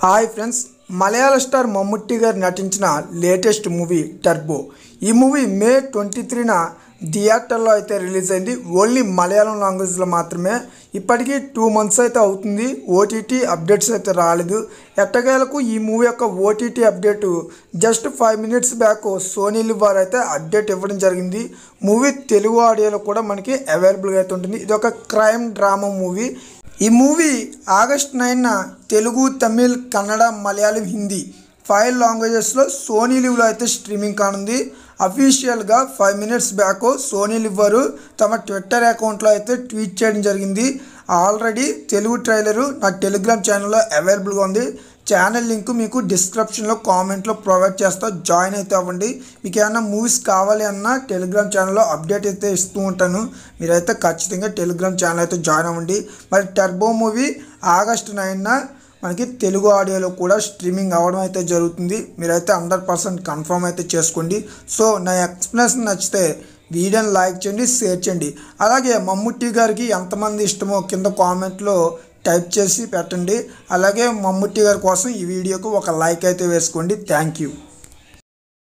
Hi friends, మలయాళ star Mammootty గారు నటించిన latest movie turbo. ఈ మూవీ మే 23న థియేటర్లో అయితే రిలీజ్ అయింది. ఓన్లీ మలయాళం లాంగ్వేజ్లో మాత్రమే. ఇప్పటికీ 2 months అయితే అవుతుంది. ఓటీటీ అప్డేట్స్ అయితే రాలేదు. ఎట్టకేలకు ఈ మూవీ యొక్క OTT update just 5 minutes back Sony LIV వారు అయితే అప్డేట్ ఇవ్వడం జరిగింది. మూవీ తెలుగు ఆడియోలో కూడా మనకి అవైలబుల్గా అయితే ఉంటుంది. ఇది ఒక క్రైమ్ డ్రామా మూవీ. ఈ మూవీ August 9న తెలుగు, తమిళ్, కన్నడ, మలయాళం, హిందీ 5 లాంగ్వేజెస్లో సోనీ లివ్లో అయితే స్ట్రీమింగ్ కానుంది. అఫీషియల్గా 5 minutes బ్యాక్ సోనీ లివ్ వారు తమ ట్విట్టర్ అకౌంట్లో అయితే ట్వీట్ చేయడం జరిగింది. ఆల్రెడీ తెలుగు ట్రైలరు నా టెలిగ్రామ్ ఛానల్లో అవైలబుల్గా ఉంది. ఛానల్ లింక్ మీకు డిస్క్రిప్షన్లో కామెంట్లో ప్రొవైడ్ చేస్తా, జాయిన్ అయితే అవ్వండి. మీకు ఏమైనా మూవీస్ కావాలి అన్నా టెలిగ్రామ్ ఛానల్లో అప్డేట్ అయితే ఇస్తూ ఉంటాను. మీరైతే ఖచ్చితంగా టెలిగ్రామ్ ఛానల్ అయితే జాయిన్ అవ్వండి. మరి టర్బో మూవీ August 9న మనకి తెలుగు ఆడియోలో కూడా స్ట్రీమింగ్ అవ్వడం అయితే జరుగుతుంది. మీరైతే 100% కన్ఫర్మ్ అయితే చేసుకోండి. సో నా ఎక్స్ప్లెనేషన్ నచ్చితే వీడియోని లైక్ చేయండి, షేర్ చేయండి. అలాగే మమ్ముట్టి గారికి ఎంతమంది ఇష్టమో కింద కామెంట్లో టైప్ చేసి పెట్టండి. అలాగే మమ్ముట్టి గారి కోసం ఈ వీడియోకు ఒక లైక్ అయితే వేసుకోండి. Thank you.